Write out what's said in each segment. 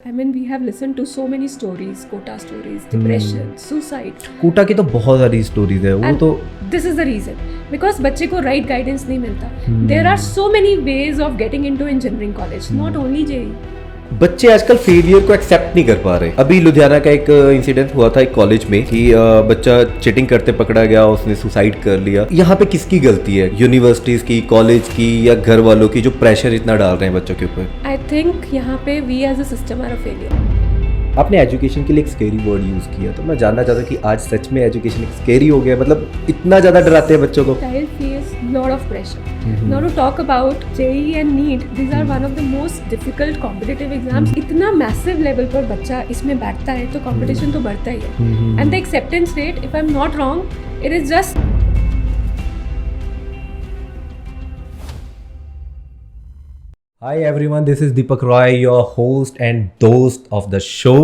I mean, we have listened to so many stories, quota stories, depression, suicide. Kota की तो बहुत सारी stories है वो And तो this is the reason. Because बच्चे को right guidance नहीं मिलता. There are so many ways of getting into engineering college, not only JEE. बच्चे आजकल फेलियर को एक्सेप्ट नहीं कर पा रहे। अभी लुधियाना का एक इंसिडेंट हुआ था एक कॉलेज में कि बच्चा चीटिंग करते पकड़ा गया, उसने सुसाइड कर लिया। यहाँ पे किसकी गलती है? यूनिवर्सिटीज की, कॉलेज की या घर वालों की जो प्रेशर इतना डाल रहे हैं बच्चों के ऊपर? I think यहाँ पे we as a system are a failure. आपने एजुकेशन के लिए एक स्केरी वर्ड यूज किया, तो मैं जानना चाहता हूँ कि आज सच में एजुकेशन एक स्केरी हो गया, मतलब इतना ज्यादा डराते हैं बच्चों को? Child face lot of pressure. Now to talk about JEE and NEET, these are one of the most difficult competitive exams. इतना massive level पर बच्चा इसमें बैठता है तो competition तो बढ़ता ही है. And the acceptance rate, if I'm not wrong, it is just Hi everyone, this is Deepak Roy, your host and दोस्त of the show.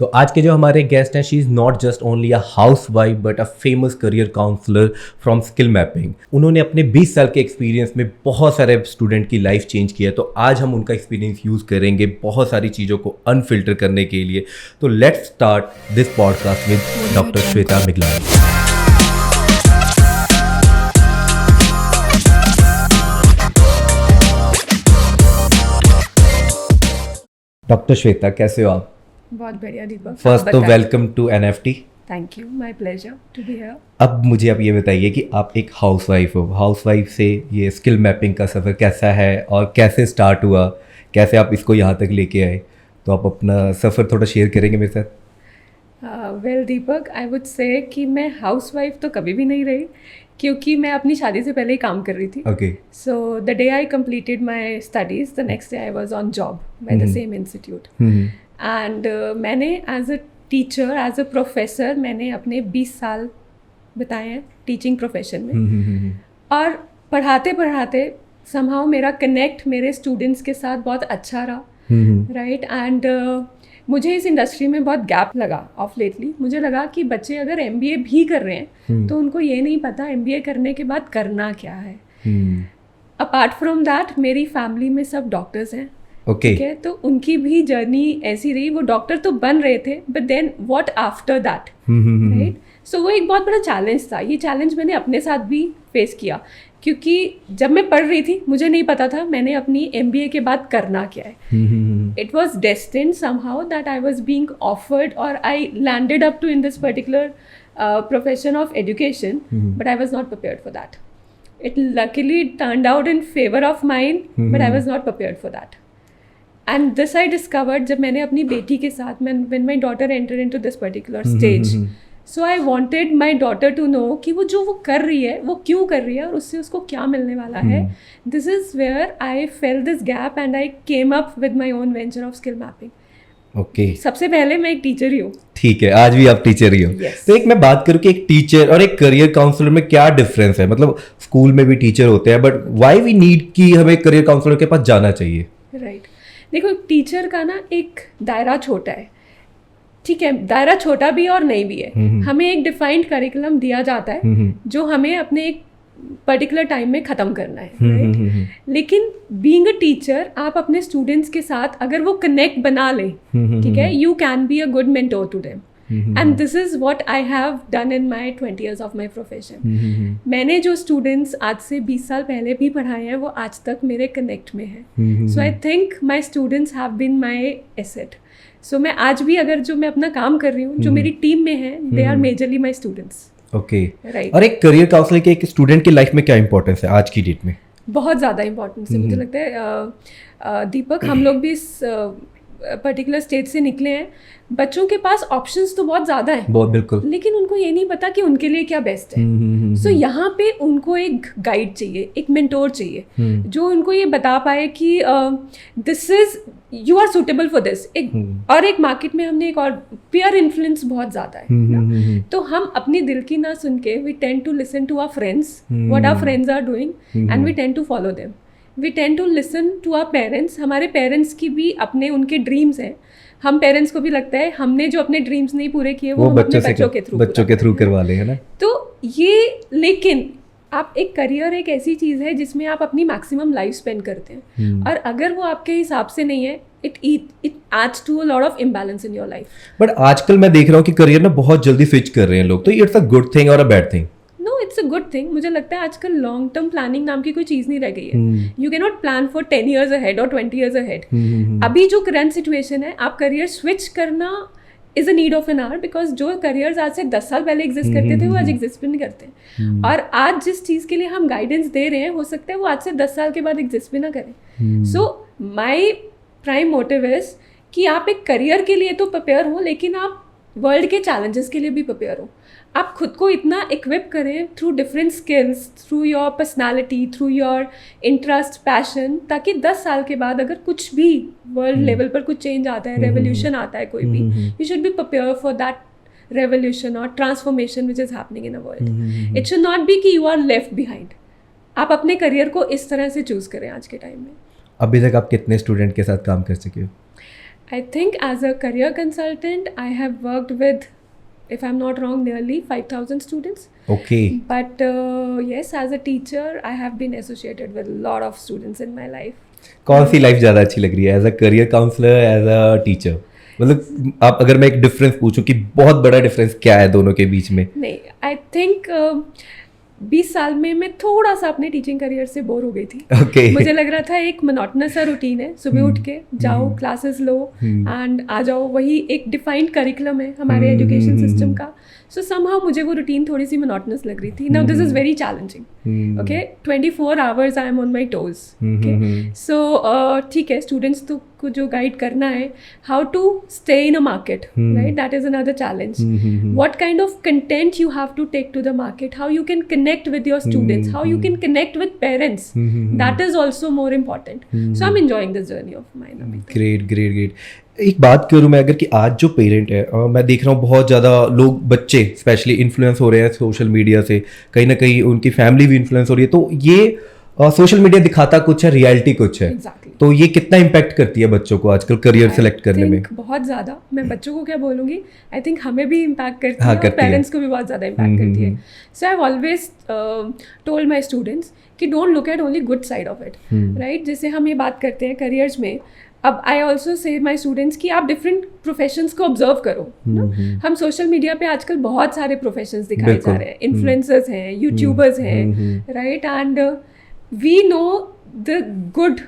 तो आज के जो हमारे गेस्ट हैं, she is not just only a housewife but a famous career counsellor from skill mapping. उन्होंने अपने 20 साल के एक्सपीरियंस में बहुत सारे स्टूडेंट की लाइफ चेंज किया। तो आज हम उनका एक्सपीरियंस यूज़ करेंगे बहुत सारी चीज़ों को अनफिल्टर करने के लिए। तो let's start this podcast with doctor Shweta Miglani. Doctor Shweta, कैसे हो आप? बहुत बढ़िया दीपक। फर्स्ट तो welcome to NFT। Thank you, my pleasure to be here. अब मुझे आप ये बताइए कि आप एक हाउसवाइफ हो, हाउसवाइफ से ये स्किल मैपिंग का सफ़र कैसा है और कैसे स्टार्ट हुआ, कैसे आप इसको यहाँ तक लेके आए? तो आप अपना सफ़र थोड़ा शेयर करेंगे मेरे साथ? Well Deepak, I would say कि मैं हाउसवाइफ तो कभी भी नहीं रही, क्योंकि मैं अपनी शादी से पहले ही काम कर रही थी। Okay. So the day I completed my studies, the next day I was on job by the same institute. And मैंने as a teacher, as a professor, मैंने अपने 20 साल बिताए हैं टीचिंग प्रोफेशन में। और पढ़ाते पढ़ाते समहाउ मेरा कनेक्ट मेरे स्टूडेंट्स के साथ बहुत अच्छा रहा, राइट। एंड मुझे इस इंडस्ट्री में बहुत गैप लगा ऑफ लेटली। मुझे लगा कि बच्चे अगर MBA भी कर रहे हैं तो उनको ये नहीं पता MBA करने के बाद करना क्या है। अपार्ट फ्रॉम दैट, मेरी फैमिली में सब डॉक्टर्स हैं, ठीक है, तो उनकी भी जर्नी ऐसी रही। वो डॉक्टर तो बन रहे थे, but then what after that, right. So वो एक बहुत बड़ा चैलेंज था। ये चैलेंज मैंने अपने साथ भी फेस किया, क्योंकि जब मैं पढ़ रही थी मुझे नहीं पता था मैंने अपनी MBA के बाद करना क्या है। It was destined somehow that I was being offered और I landed up to in this particular profession of education, but I was not prepared for that. It luckily turned out in favor of mine, but I was not prepared for that. And this I discovered जब मैंने अपनी बेटी के साथ, when my daughter entered into this particular stage. So I wanted my daughter to know कि वो जो वो कर रही है वो क्यों कर रही है और उससे उसको क्या मिलने वाला है. This is where I felt this gap and I came up with my own venture of skill mapping. Okay. सबसे पहले मैं एक टीचर ही हूँ। ठीक है, आज भी आप टीचर ही हो। तो एक मैं बात करूँ कि एक टीचर और एक करियर काउंसलर में क्या डिफरेंस है? मतलब स्कूल में भी टीचर होते हैं, बट व्हाई वी नीड कि हमें करियर काउंसलर के पास जाना चाहिए? राइट। देखो, टीचर का ना एक दायरा छोटा है, ठीक है, दायरा छोटा भी और नहीं भी है। हमें एक डिफाइंड करिकुलम दिया जाता है जो हमें अपने एक पर्टिकुलर टाइम में ख़त्म करना है, राइट। लेकिन बीइंग अ टीचर, आप अपने स्टूडेंट्स के साथ अगर वो कनेक्ट बना ले, ठीक है, you can be a good mentor to them. And this is what I have done in my 20 years of my profession. मैंने जो स्टूडेंट्स आज से 20 साल पहले भी पढ़ाए हैं वो आज तक मेरे कनेक्ट में हैं। So I think my students have been my asset. So मैं आज भी अगर जो मैं अपना काम कर रही हूँ, जो मेरी टीम में है, they are majorly my students. Okay, right. और एक करियर काउंसलर के एक स्टूडेंट की लाइफ में क्या इंपॉर्टेंस है आज की डेट में? बहुत ज़्यादा इंपॉर्टेंस है। मुझे लगता है दीपक, हम लोग भी इस पर्टिकुलर स्टेज से निकले हैं। बच्चों के पास ऑप्शंस तो बहुत ज़्यादा हैं, बहुत बिल्कुल, लेकिन उनको ये नहीं पता कि उनके लिए क्या बेस्ट है। सो यहाँ पे उनको एक गाइड चाहिए, एक मेंटोर चाहिए जो उनको ये बता पाए कि this is, you are suitable for this. और एक मार्केट में हमने एक और पीयर इन्फ्लुएंस बहुत ज़्यादा है ना? तो हम अपनी दिल की ना सुन के we tend to listen to our friends, what our friends are doing, and we tend to follow them. We tend to listen to our parents. हमारे पेरेंट्स की भी अपने उनके ड्रीम्स हैं। हम पेरेंट्स को भी लगता है हमने जो अपने ड्रीम्स नहीं पूरे किए वो हम अपने बच्चों के थ्रू करवा ले, है ना? तो ये, लेकिन आप एक करियर एक ऐसी चीज़ है जिसमें आप अपनी मैक्सिमम लाइफ स्पेंड करते हैं, और अगर वो आपके हिसाब से नहीं है, it adds to a lot of imbalance in your life. But आजकल मैं देख रहा हूँ कि करियर ना बहुत जल्दी स्विच कर रहे हैं लोग, तो इट्स अ गुड थिंग और a bad thing? No, it's a good thing. मुझे लगता है आजकल लॉन्ग टर्म प्लानिंग नाम की कोई चीज़ नहीं रह गई है. You can not plan for 10 years ahead और 20 years ahead. अभी जो करंट सिचुएशन है, आप करियर स्विच करना is a need of an hour, because जो करियर्स आज से 10 साल पहले एग्जिस्ट करते थे वो आज एग्जिस्ट भी नहीं करते. और आज जिस चीज़ के लिए हम गाइडेंस दे रहे हैं, हो सकता है वो आज से 10 साल के बाद एग्जिस्ट भी ना करें. सो माई प्राइम मोटिव इज़ कि आप एक करियर के लिए तो प्रिपेयर हो, लेकिन आप वर्ल्ड के चैलेंजेस के लिए भी प्रिपेयर हो. आप खुद को इतना इक्विप करें through different skills, through your personality, through your interest, passion, ताकि 10 साल के बाद अगर कुछ भी वर्ल्ड लेवल पर कुछ चेंज आता है, रेवोल्यूशन आता है कोई भी, you should be prepare for that revolution और transformation which is happening in a world. It should not be कि यू आर लेफ्ट बिहाइंड. आप अपने करियर को इस तरह से चूज़ करें आज के टाइम में. अभी तक आप कितने स्टूडेंट के साथ काम कर चुके हो? I think as a career consultant, I have worked with, if I'm not wrong, nearly 5,000 students. Okay. But yes, as a teacher, I have been associated with a lot of students in my life. कौन सी life ज़्यादा अच्छी लग रही है, as a career counsellor, as a teacher? मतलब आप अगर मैं एक डिफरेंस पूछूं कि बहुत बड़ा डिफरेंस क्या है दोनों के बीच में? नहीं, आई थिंक 20 साल में मैं थोड़ा सा अपने टीचिंग करियर से बोर हो गई थी. Okay. मुझे लग रहा था एक मोनोटोनस सा रूटीन है, सुबह उठ के जाओ, क्लासेस लो एंड आ जाओ, वही एक डिफाइंड करिकुलम है हमारे एजुकेशन सिस्टम का. सो समहाउ मुझे वो रूटीन थोड़ी सी मोनोटोनस लग रही थी. Now this is very challenging. Okay, 24 hours I am on my toes. Okay, so ठीक है, स्टूडेंट्स को जो गाइड करना है, how to stay in a market, right, that is another challenge. What kind of content you have to take to the market, how you can connect with your students, how you can connect with parents, that is also more important. So I'm enjoying this journey of mine. Great. एक बात करूँ मैं अगर कि आज जो parent है, मैं देख रहा हूँ बहुत ज़्यादा लोग, बच्चे स्पेशली इन्फ्लुएंस हो रहे हैं सोशल मीडिया से, कहीं ना कहीं उनकी फैमिली भी इन्फ्लुएंस हो रही है. तो ये सोशल मीडिया दिखाता कुछ है, रियलिटी कुछ है. Exactly. तो ये कितना इम्पैक्ट करती है बच्चों को आजकल करियर सेलेक्ट करने में? बहुत ज़्यादा. मैं बच्चों को क्या बोलूँगी, आई थिंक हमें भी इम्पैक्ट करती है और पेरेंट्स को भी बहुत ज़्यादा इम्पैक्ट करती है. So I have always told my students कि don't look at only good side of it, right. जैसे हम ये बात करते हैं करियर्स में, अब I also say my students कि आप डिफरेंट प्रोफेशंस को ऑब्जर्व करो. हम सोशल मीडिया पे आजकल बहुत सारे प्रोफेशंस दिखाए जा रहे हैं. इन्फ्लुएंसर्स हैं, यूट्यूबर्स हैं, right, and we know the good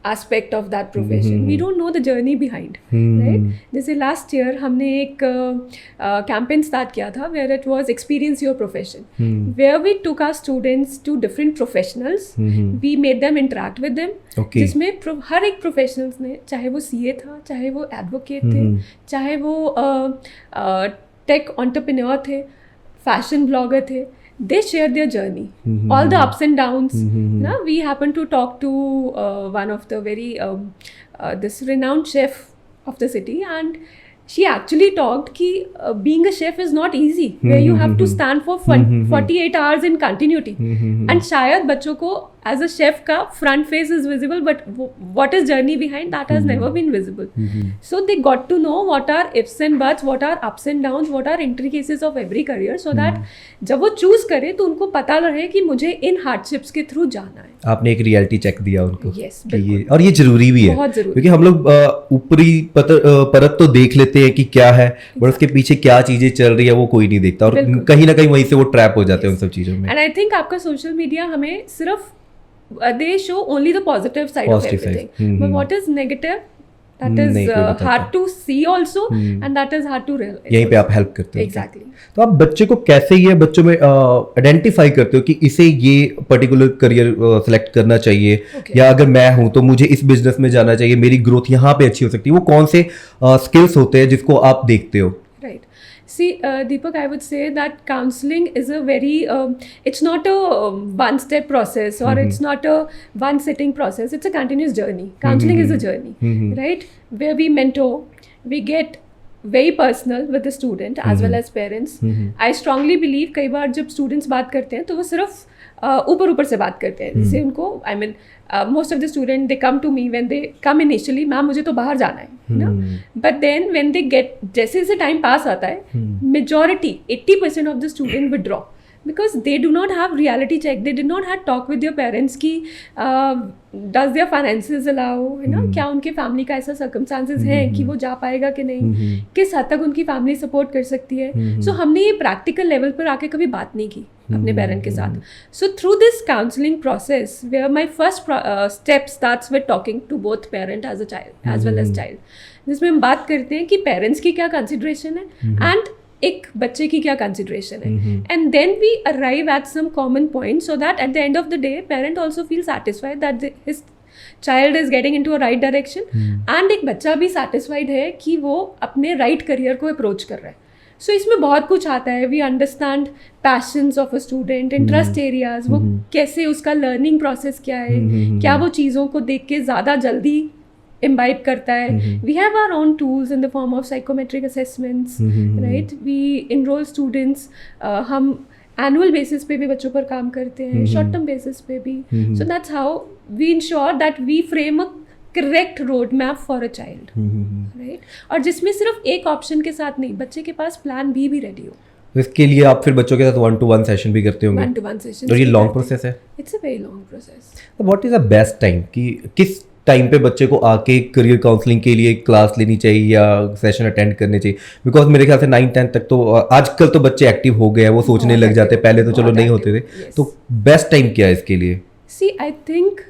aspect of that profession. We don't know the journey behind, right? जैसे last year हमने एक campaign start किया था where it was experience your profession, where we took our students to different professionals. We made them interact with them. Okay. जिसमें हर एक professionals ने, चाहे वो CA था, चाहे वो advocate थे, चाहे वो tech entrepreneur थे, fashion blogger थे, they share their journey, all the ups and downs. We happen to talk to one of the very this renowned chef of the city, and she actually talked ki being a chef is not easy, where you have to stand for 48 hours in continuity. And shayad bachcho ko as a chef ka front face is visible, but what is journey behind that has never been visible. So they got to know what are ifs and buts, what are ups and downs, what are intricacies of every career, so that जब वो choose करे तो उनको पता रहे कि मुझे इन hardships के थ्रू जाना है. आपने एक रियलिटी चेक दिया उनको. Yes, और ये जरूरी भी है, बहुत जरूरी, क्योंकि हम लोग ऊपरी परत तो देख लेते हैं कि क्या है, बट उसके पीछे क्या चीजें चल रही है वो कोई नहीं देखता, और कहीं ना कहीं वहीं से वो ट्रैप हो जाते हैं उन सब चीजों में. एंड आई थिंक आपका सोशल मीडिया हमें सिर्फ they show only the positive side of everything, but what is negative, that is hard to see also, and that is hard to realize. यहीं पे आप हेल्प करते हो. Exactly. तो आप बच्चे को कैसे ये बच्चों में आइडेंटिफाई करते हो कि इसे ये पर्टिकुलर करियर सेलेक्ट करना चाहिए, या अगर मैं हूँ तो मुझे इस बिजनेस में जाना चाहिए, मेरी ग्रोथ यहाँ पे अच्छी हो सकती है, वो कौन से स्किल्स होते हैं जिसको आप देखते हो? Right. See, Deepak, I would say that counseling is a very, it's not a one-step process, or it's not a one-sitting process. It's a continuous journey. Counseling is a journey, right? Where we mentor, we get very personal with the student as well as parents. I strongly believe कई बार जब students बात करते हैं तो वो सिर्फ ऊपर से बात करते हैं. जैसे उनको, I mean, most of the students, they come to me when they come initially, ma'am मुझे तो बाहर जाना है ना, but then when they get, जैसे जैसे टाइम पास आता है, majority 80% of the student withdraw, because they do not have reality check, they did not have talk with their parents कि does their finances allow, है ना, क्या उनके family का ऐसा सर्कमस्टांसेस है कि वो जा पाएगा कि नहीं, किस हद तक उनकी फैमिली सपोर्ट कर सकती है. सो हमने ये प्रैक्टिकल लेवल पर आके कभी बात नहीं की अपने पेरेंट के साथ. So through this counselling process where my first step starts with talking to both parent as a child as well as child, जिसमें हम बात करते हैं कि पेरेंट्स की क्या कंसिडरेशन है एंड एक बच्चे की क्या कंसिडरेशन है, and then we arrive at some common point so that at the end of the day parent also feel satisfied that his child is getting into a right direction, एंड एक बच्चा भी satisfied है कि वो अपने right career को approach कर रहा है. सो इसमें बहुत कुछ आता है. We understand passions of a student, interest areas, वो कैसे उसका लर्निंग प्रोसेस क्या है, क्या वो चीज़ों को देख के ज़्यादा जल्दी imbibe करता है. We have our own tools in the form of psychometric assessments, right? We enroll students. हम annual basis पे भी बच्चों पर काम करते हैं, short term basis पे भी. So that's how we ensure that we frame a correct road map for a child, right? और जिसमें सिर्फ एक ऑप्शन के साथ नहीं, बच्चे के पास प्लान बी भी रेडी हो. तो इसके लिए आप फिर बच्चों के साथ 1-to-1 सेशन भी करते होंगे? 1-to-1 session. और ये लॉन्ग प्रोसेस है? It's a very long process. तो what is the best time कि किस टाइम पे बच्चे को आके करियर काउंसलिंग के लिए क्लास लेनी चाहिए या सेशन अटेंड करने चाहिए? बिकॉज मेरे ख्याल से 9-10 तक तो आजकल तो बच्चे एक्टिव हो गए हैं, वो सोचने लग जाते हैं, पहले तो चलो नहीं होते थे. तो बेस्ट टाइम क्या है इसके लिए? सी आई थिंक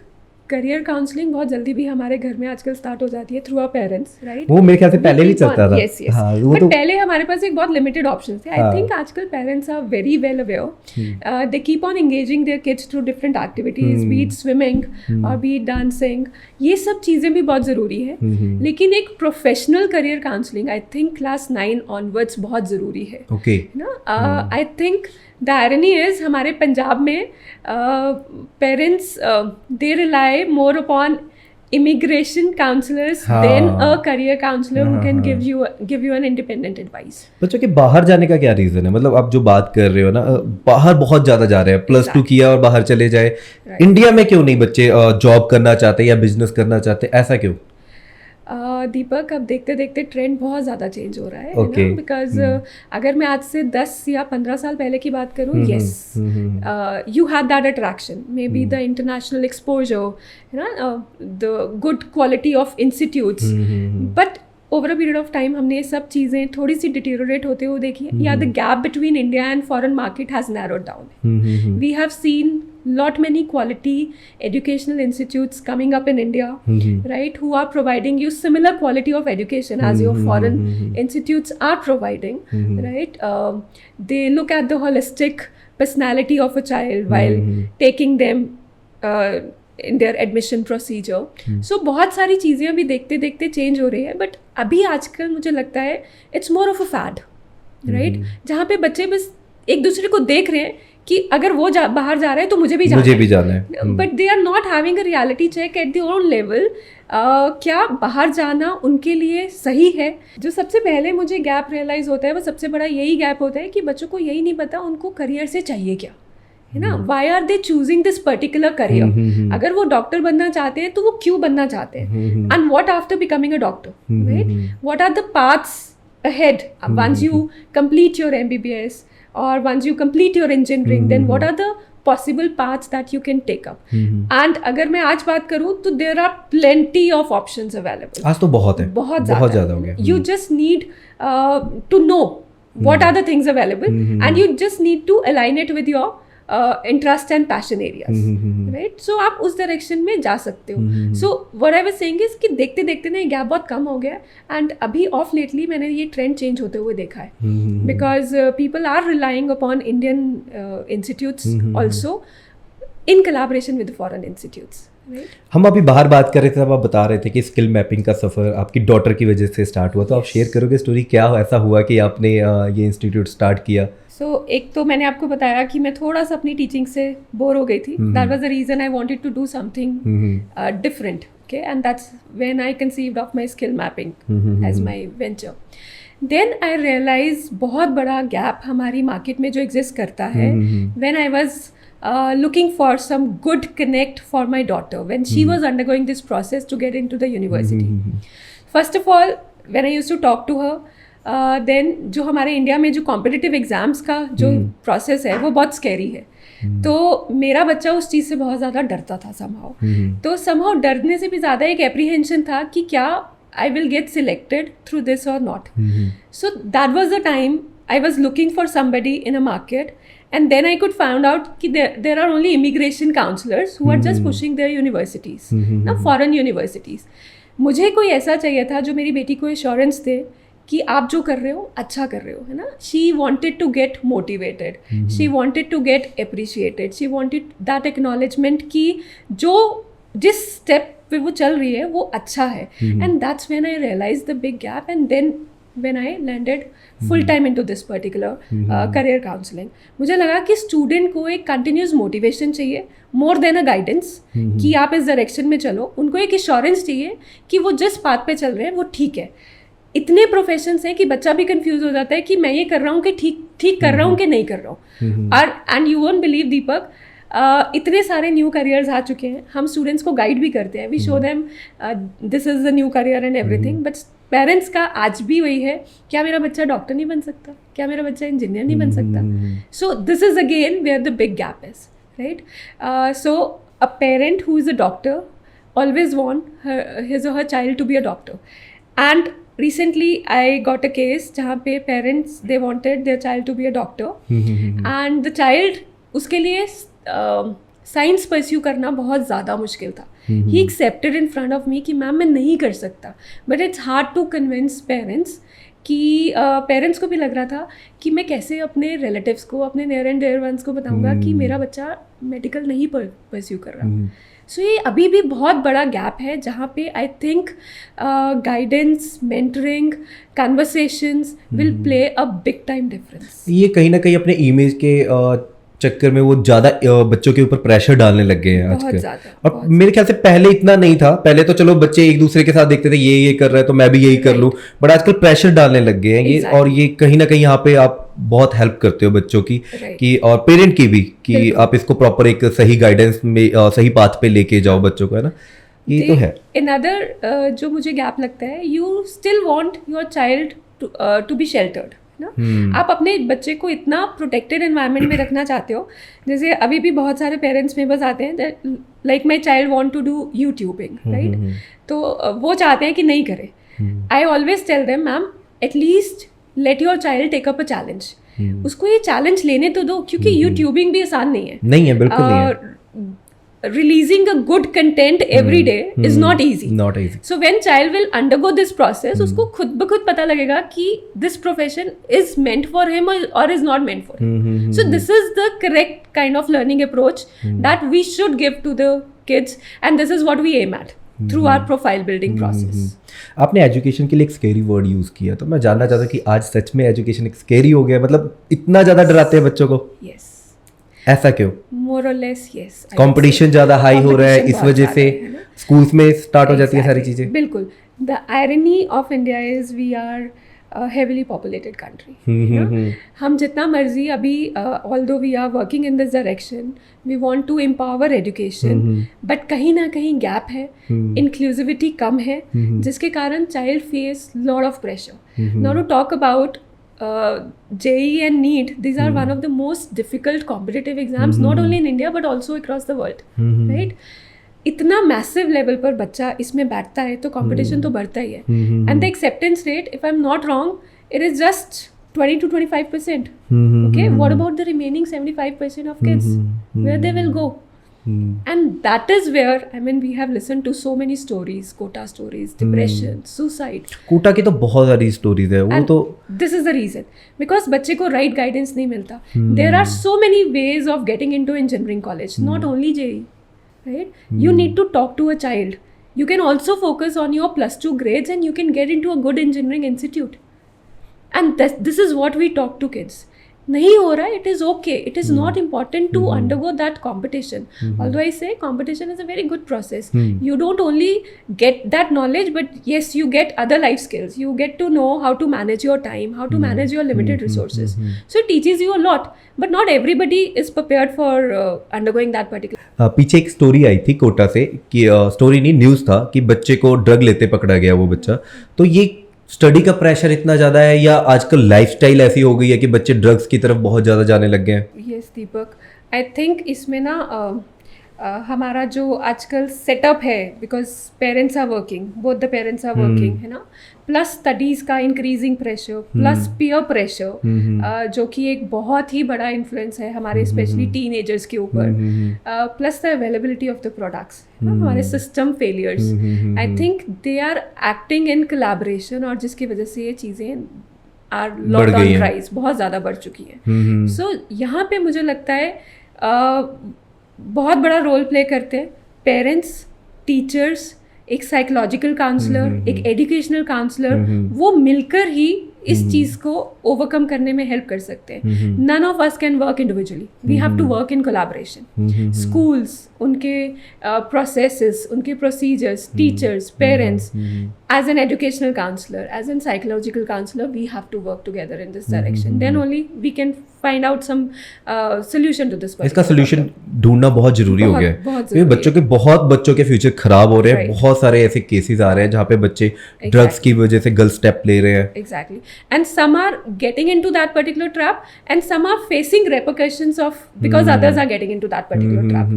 करियर काउंसलिंग बहुत जल्दी भी हमारे घर में आजकल स्टार्ट हो जाती है थ्रू आवर पेरेंट्स, राइट? वो मेरे ख्याल से पहले भी चलता था. Yes yes. बट पहले हमारे पास एक बहुत लिमिटेड ऑप्शंस थे. आई थिंक आजकल parents are very well aware. They keep on engaging their kids through different activities, be it swimming और बी इट डांसिंग. ये सब चीज़ें भी बहुत ज़रूरी है. लेकिन एक professional career counselling I think class 9 onwards बहुत ज़रूरी है. ओके. ना I think the irony is हमारे पंजाब में parents they rely more upon immigration counselors than a career counselor who can give you an independent advice. बच्चों के बाहर जाने का क्या रीज़न है? मतलब आप जो बात कर रहे हो ना, बाहर बहुत ज़्यादा जा रहे हैं, +2 किया और बाहर चले जाए. इंडिया में क्यों नहीं बच्चे जॉब करना चाहते या बिजनेस करना चाहते, ऐसा क्यों? दीपक, अब देखते देखते ट्रेंड बहुत ज़्यादा चेंज हो रहा है, बिकॉज अगर मैं आज से 10 या 15 साल पहले की बात करूँ, yes you had that attraction, may be the international exposure, है ना, the good quality of institutes, but over a period of time हमने ये सब चीज़ें थोड़ी सी डिटेरियोरेट होते हुए देखी है, या the gap between India and foreign market has narrowed down. We have seen lot many quality educational institutes coming up in India, right, who are providing you similar quality of education as your foreign institutes are providing, right? They look at the holistic personality of a child while taking them in their admission procedure. So बहुत सारी चीज़ें अभी देखते देखते change हो रही है, but अभी आजकल मुझे लगता है it's more of a fad, right? जहाँ पे बच्चे बस एक दूसरे को देख रहे हैं कि अगर वो बाहर जा रहे हैं तो मुझे भी जाना है, but they are not having a reality check at their own level. क्या बाहर जाना उनके लिए सही है? जो सबसे पहले मुझे गैप रियलाइज़ होता है, वो सबसे बड़ा यही गैप होता है कि बच्चों को यही नहीं पता उनको करियर से चाहिए क्या, है ना. Why are they choosing this particular career? अगर वो डॉक्टर बनना चाहते हैं तो वो क्यों बनना चाहते हैं, and what after becoming a doctor, right? What are the paths ahead once you complete your MBBS or once you complete your engineering, then what are the possible paths that you can take up? And अगर मैं आज बात करूँ तो there are plenty of options available. आज तो बहुत है, बहुत ज़्यादा हो गया. You just need to know what are the things available, and you just need to align it with your interest and passion areas, right? So आप उस डायरेक्शन में जा सकते हो. So what I was saying is कि देखते देखते ना ये गैप बहुत कम हो गया, एंड अभी ऑफ लेटली मैंने ये ट्रेंड चेंज होते हुए देखा है, because people are relying upon Indian institutes also in collaboration with foreign institutes. हम अभी बाहर बात कर रहे थे, तब आप बता रहे थे कि स्किल मैपिंग का सफ़र आपकी डॉटर की वजह से स्टार्ट हुआ, तो आप शेयर करोगे स्टोरी, क्या ऐसा हुआ कि आपने ये इंस्टीट्यूट स्टार्ट किया? सो एक तो मैंने आपको बताया कि मैं थोड़ा सा अपनी टीचिंग से बोर हो गई थी. That was the reason I wanted to do something different, okay, and that's when I conceived of my skill mapping as my venture. Then I realise बहुत बड़ा गैप हमारी मार्केट में जो एग्जिस्ट करता है. When I was looking for some good connect for my daughter when she was undergoing this process to get into the university. First of all, when I used to talk to her, then जो हमारे India में जो competitive exams का जो process है वो बहुत scary है। तो मेरा बच्चा उस चीज़ से बहुत ज़्यादा डरता था समहाउ। तो समहाउ डरने से भी ज़्यादा एक एप्रीहेंशन था कि क्या I will get selected through this or not. So that was the time I was looking for somebody in a market, and then I could find out that there are only immigration counselors who are just pushing their universities, now foreign universities. मुझे कोई ऐसा चाहिए था जो मेरी बेटी को assurance दे कि आप जो कर रहे हो अच्छा कर रहे हो, है ना। She wanted to get motivated, she wanted to get appreciated, she wanted that acknowledgement कि जो जिस स्टेप पे वो चल रही है वो अच्छा है। And that's when I realise the big gap, and then when I landed full time into this particular career counselling. मुझे लगा कि स्टूडेंट को एक कंटिन्यूस मोटिवेशन चाहिए मोर देन अ गाइडेंस कि आप इस डायरेक्शन में चलो। उनको एक एश्योरेंस चाहिए कि वो जिस पाथ पे चल रहे हैं वो ठीक है। इतने प्रोफेशंस हैं कि बच्चा भी कंफ्यूज हो जाता है कि मैं ये कर रहा हूँ कि ठीक कर रहा हूँ कि नहीं कर रहा हूँ। और एंड यू वोंट बिलीव दीपक, इतने सारे न्यू करियर्स आ चुके हैं। हम स्टूडेंट्स को गाइड भी करते हैं, we show them this is the new career and everything, but parents का आज भी वही है, क्या मेरा बच्चा डॉक्टर नहीं बन सकता, क्या मेरा बच्चा इंजीनियर नहीं बन सकता। So this is again where the big gap is, right. So a parent who is a doctor always want his or her child to be a doctor. And recently I got a case जहाँ पे parents they wanted their child to be a doctor, and the child उसके लिए science pursue करना बहुत ज़्यादा मुश्किल था। He accepted in front of me कि मैम मैं नहीं कर सकता, but it's hard to convince parents कि पेरेंट्स को भी लग रहा था कि मैं कैसे अपने रिलेटिव्स को, अपने नियर एंड डियर वंस को बताऊंगा कि मेरा बच्चा मेडिकल नहीं परस्यू कर रहा। सो ये अभी भी बहुत बड़ा गैप है जहाँ पे I think guidance, mentoring, conversations will play a big time difference. ये कहीं ना कहीं अपने इमेज के चक्कर में वो ज़्यादा बच्चों के ऊपर प्रेशर डालने लग गए हैं आजकल। और मेरे ख्याल से पहले इतना नहीं था, पहले तो चलो बच्चे एक दूसरे के साथ देखते थे ये कर रहा है तो मैं भी यही कर लूँ, बट आजकल प्रेशर डालने लग गए हैं ये। और ये कहीं ना कहीं यहाँ पे आप बहुत हेल्प करते हो बच्चों की कि और पेरेंट की भी कि आप इसको प्रॉपर एक सही गाइडेंस में सही पाथ पे लेके जाओ बच्चों को, है ना। ये तो है। अनदर जो मुझे गैप लगता है, you still want your child to be sheltered ना। आप अपने बच्चे को इतना प्रोटेक्टेड एनवायरनमेंट में रखना चाहते हो, जैसे अभी भी बहुत सारे पेरेंट्स मेरे पास आते हैं like my child want to do youtubing, right. तो वो चाहते हैं कि नहीं करे। I always tell them ma'am at least let your child take up a challenge, उसको ये चैलेंज लेने तो दो, क्योंकि यूट्यूबिंग भी आसान नहीं है। नहीं है, बिल्कुल नहीं है। Releasing a good content every day is not easy. Not easy. So when child will undergo this process, उसको खुद ब खुद पता लगेगा कि this profession is meant for him or is not meant for him. So this is the correct kind of learning approach that we should give to the kids, and this is what we aim at through our profile building process. आपने education के लिए एक scary word use किया, तो मैं जानना चाहता हूँ कि आज सच में एजुकेशन एक स्केरी हो गया, मतलब इतना ज़्यादा डराते हैं बच्चों को? Yes. ऐसा क्यों? More or less, yes. Competition ज़्यादा हाई हो रहा है, इस वजह से स्कूल्स में स्टार्ट हो जाती है सारी चीज़ें। बिल्कुल। The irony of India is we are a heavily populated country. हम जितना मर्जी अभी although we are working in this direction, we want to empower education, but कहीं ना कहीं गैप है, inclusivity कम है, जिसके कारण child face lot of pressure. Now to talk about JEE and NEET, these are one of the most difficult competitive exams, not only in India but also across the world, right? इतना massive level पर बच्चा इसमें बैठता है तो competition तो बढ़ता ही है, and the acceptance rate, if I am not wrong, it is just 20 to 25%. Okay, what about the remaining 75% of kids? Where they will go? And that is where, I mean, we have listened to so many stories, quota stories, depression, suicide. Kota की तो बहुत सारी stories है, वो तो this is the reason, because बच्चे को right guidance नहीं मिलता. There are so many ways of getting into engineering college, not only JEE, right? You need to talk to a child. You can also focus on your +2 grades and you can get into a good engineering institute. And this is what we talk to kids. नहीं हो रहा है, it is okay. It is not important to undergo that competition. Although I say competition is a very good process. You don't only get that knowledge, but yes, you get other life skills. You get to know how to manage your time, how to manage your limited resources. So it teaches you a lot. But not everybody is prepared for undergoing that particular. पीछे एक story I थी कोटा से कि story नहीं, news था कि बच्चे को ड्रग लेते पकड़ा गया वो बच्चा। तो ये स्टडी का प्रेशर इतना ज़्यादा है या आजकल लाइफस्टाइल ऐसी हो गई है कि बच्चे ड्रग्स की तरफ बहुत ज़्यादा जाने लग गए हैं? यस दीपक, आई थिंक इसमें ना हमारा जो आजकल सेटअप है, because parents are working, both the parents are working, है ना, प्लस स्टडीज़ का increasing pressure, plus peer pressure, जो कि एक बहुत ही बड़ा इन्फ्लुएंस है हमारे स्पेशली टीनेजर्स के ऊपर, plus the availability of the products, हमारे system failures, I think they are acting in collaboration, और जिसकी वजह से ये चीज़ें आर लॉट ऑन राइज, बहुत ज़्यादा बढ़ चुकी है। सो यहाँ पे मुझे लगता है बहुत बड़ा रोल प्ले करते हैं पेरेंट्स, टीचर्स, एक साइकोलॉजिकल काउंसलर, एक एजुकेशनल काउंसलर, वो मिलकर ही इस चीज़ को ओवरकम करने में हेल्प कर सकते हैं। None of us can work individually, we have to work in collaboration. Schools, उनके प्रोसेसेस, उनके procedures, teachers, parents, as an educational counselor, as an psychological counselor, we have to work together in this direction. Then only we can find out some solution to this problem. इसका solution ढूंढना बहुत जरूरी हो गया है, क्योंकि बहुत बच्चों के फ्यूचर खराब हो रहे हैं। बहुत सारे ऐसे केसेस आ रहे हैं जहाँ पे बच्चे ड्रग्स की वजह से गलत स्टेप ले रहे हैं। Exactly. And some are getting into that particular trap, and some are facing repercussions of, because others are getting into that particular trap.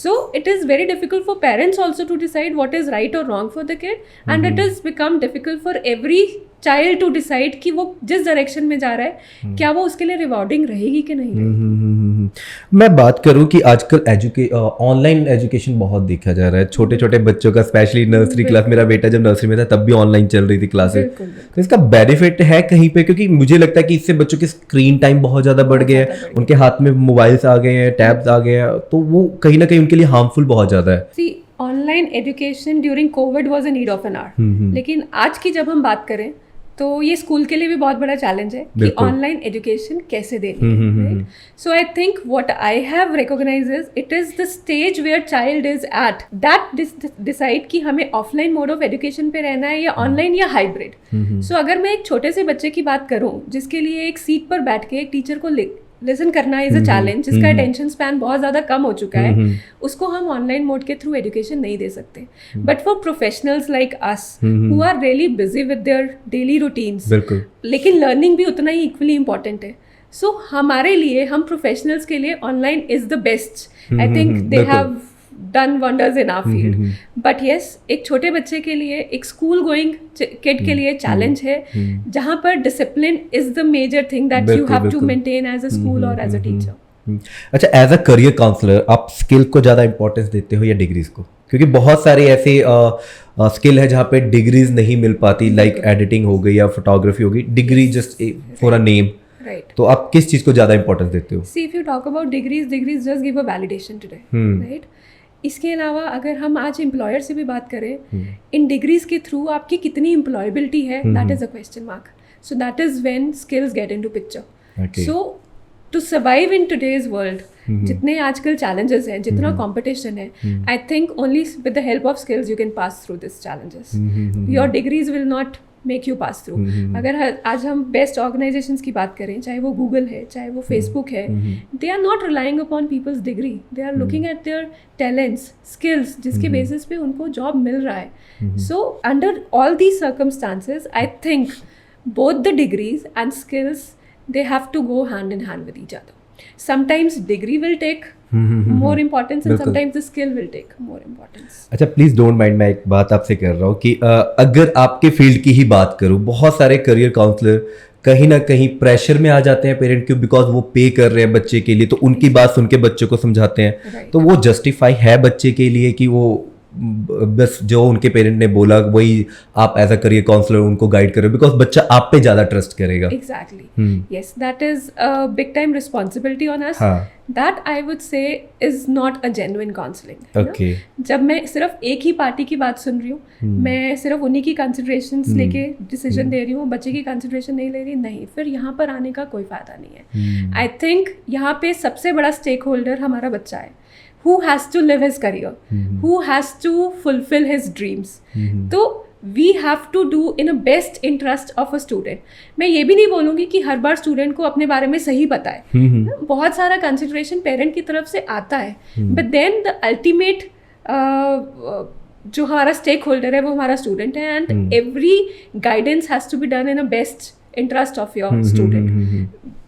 So it is very difficult for parents also to decide what is right or wrong for the kid, and it is become difficult for every child to decide कि वो जिस direction में जा रहा है क्या वो उसके लिए रिवॉर्डिंग रहेगी कि नहीं रहेगी। मैं बात करूं कि आजकल ऑनलाइन एजुकेशन बहुत देखा जा रहा है छोटे छोटे बच्चों का, स्पेशली नर्सरी क्लास। मेरा बेटा जब नर्सरी में था तब भी ऑनलाइन चल रही थी क्लासेस, तो इसका बेनिफिट है कहीं पे, क्योंकि मुझे लगता है कि इससे बच्चों की स्क्रीन टाइम बहुत ज़्यादा बढ़ गया है, उनके हाथ में मोबाइल्स आ गए हैं, टैब्स आ गए हैं, तो वो कहीं ना कहीं उनके लिए हार्मफुल बहुत ज़्यादा है। Online education during Covid was a need of an hour, लेकिन आज की जब हम बात करें तो ये स्कूल के लिए भी बहुत बड़ा चैलेंज है कि ऑनलाइन एजुकेशन कैसे देनी है, right? So I think what I have recognised is it is the stage where child is at that decide कि हमें ऑफलाइन मोड ऑफ एजुकेशन पे रहना है या ऑनलाइन या हाइब्रिड। सो अगर मैं एक छोटे से बच्चे की बात करूं जिसके लिए एक सीट पर बैठ के एक टीचर को लिसन करना इज अ चैलेंज, जिसका अटेंशन स्पैन बहुत ज़्यादा कम हो चुका है, उसको हम ऑनलाइन मोड के थ्रू एजुकेशन नहीं दे सकते। But for professionals like us who are really busy with their daily routines, लेकिन लर्निंग भी उतना ही इक्वली इंपॉर्टेंट है। सो हमारे लिए, हम प्रोफेशनल्स के लिए online is the best. I think they have done wonders in our field. But yes, एक छोटे बच्चे के लिए, एक स्कूल गोइंग किड के लिए चैलेंज है, जहाँ पर discipline is the major thing that you have to maintain as a school और एज अ टीचर। अच्छा, एज अ करियर काउंसलर आप स्किल को ज़्यादा इंपॉर्टेंस देते हो या डिग्रीज को? क्योंकि बहुत सारे ऐसे स्किल है जहाँ पे डिग्रीज नहीं मिल पाती, लाइक एडिटिंग हो गई या फोटोग्राफी हो गई, degree just for a name. Right. तो आप किस चीज़ को ज़्यादा इंपॉर्टेंस देते हो? See, if you talk about degrees just give a validation today, right? इसके अलावा अगर हम आज एम्प्लॉयर से भी बात करें, इन डिग्रीज के थ्रू आपकी कितनी एम्प्लॉयबिलिटी है, that is a question mark. So that is when skills get into picture. So to survive in today's world, जितने आजकल चैलेंजेस हैं, जितना कंपटीशन है, I think only with the help of skills you can pass through this challenges. Your degrees will not make you pass through. अगर आज हम best organisations की बात करें, चाहे वो गूगल है, चाहे वो फेसबुक है, they are not relying upon people's degree, they are looking at their talents, skills, जिसके बेसिस पे उनको जॉब मिल रहा है। So under all these circumstances I think both the degrees and skills they have to go hand in hand with each other. Sometimes degree will take more importance and sometimes the skill will take more importance. अच्छा, please don't mind, मैं एक बात आपसे कर रहा हूँ कि अगर आपके फील्ड की ही बात करूँ, बहुत सारे करियर काउंसलर कहीं ना कहीं प्रेशर में आ जाते हैं पेरेंट क्यों, बिकॉज वो पे कर रहे हैं बच्चे के लिए, तो उनकी बात सुन के बच्चों को समझाते हैं, तो वो जस्टिफाई है बच्चे के लिए कि वो बस जो उनके पेरेंट ने बोला वही आप एज अ करियर काउंसलर उनको गाइड करो, बिकॉज बच्चा आप पे ज्यादा ट्रस्ट करेगा। Exactly, yes, that is a big time responsibility on us. That I would say is not a genuine counselling. Okay, जब मैं सिर्फ एक ही पार्टी की बात सुन रही हूँ, मैं सिर्फ उन्हीं की कंसिडरेशंस लेके डिसीजन दे रही हूँ, बच्चे की कंसिडरेशन नहीं ले रही, नहीं, फिर यहाँ पर आने का कोई फायदा नहीं है। आई थिंक यहाँ पे सबसे बड़ा स्टेक होल्डर हमारा बच्चा है, who has to live his career, who has to fulfill his dreams. तो we have to do in a best interest of a student. मैं ये भी नहीं बोलूँगी कि हर बार स्टूडेंट को अपने बारे में सही पता है, बहुत सारा कंसिडरेशन पेरेंट की तरफ से आता है, but then the ultimate जो हमारा स्टेक होल्डर है वो हमारा स्टूडेंट है, and every guidance has to be done in a best interest of your student.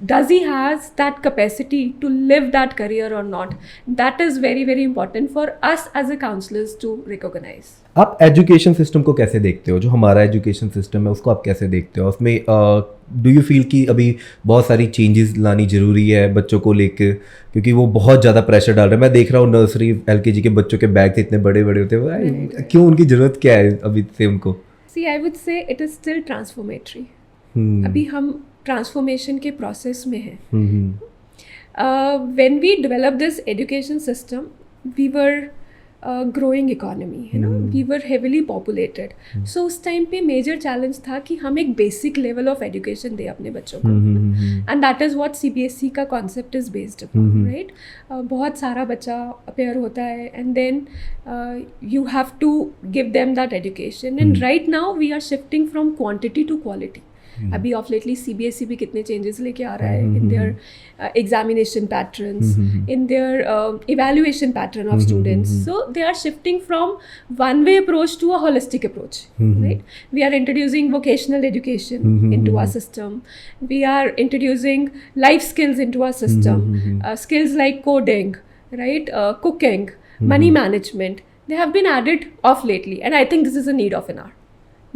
Does he has that capacity to live that career or not? That is very very important for us as a counselors to recognize. आप education system को कैसे देखते हो? जो हमारा education system है उसको आप कैसे देखते हो? उसमें डू यू फील कि अभी बहुत सारी चेंजेस लानी ज़रूरी है बच्चों को लेकर, क्योंकि वो बहुत ज़्यादा प्रेशर डाल रहे हैं? मैं देख रहा हूँ नर्सरी LKG के बच्चों के बैग इतने बड़े बड़े होते हैं, क्यों? उनकी ज़रूरत क्या है अभी से उनको? See, I would say it is still transformatory. अभी हम ट्रांसफॉर्मेशन के प्रोसेस में हैं. When we develop this education system, we were growing economy, है ना, we were heavily populated. So उस टाइम पे मेजर चैलेंज था कि हम एक बेसिक लेवल ऑफ एजुकेशन दें अपने बच्चों को, and that is what CBSE का concept is based upon, right. बहुत सारा बच्चा अपेयर होता है, and then you have to give them that education. And right now we are shifting from quantity to quality. अभी ऑफ लेटली CBSE भी कितने changes लेके आ रहा है in their examination patterns, in their evaluation pattern of students. So they are shifting from one way approach to a holistic approach, right. We are introducing vocational education into our system. We are introducing life skills into our system. Skills like coding, right, cooking, money management, they have been added off lately, and I think this is a need of an hour.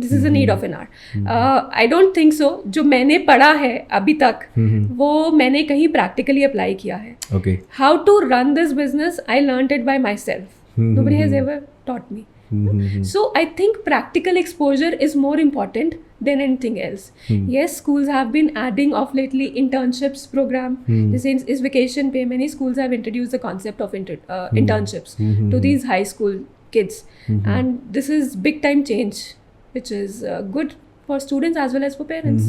This is a need of an hour. I don't think so. जो मैंने पढ़ा है अभी तक वो मैंने कहीं practically apply किया है. Okay. How to run this business, I learned it by myself. Nobody has ever taught me. So I think practical exposure is more important than anything else. Yes, schools have been adding of lately internships program. This is vacation pay. Many schools have introduced the concept of internships to these high school kids, and this is big time change, which is good for students as well as for parents.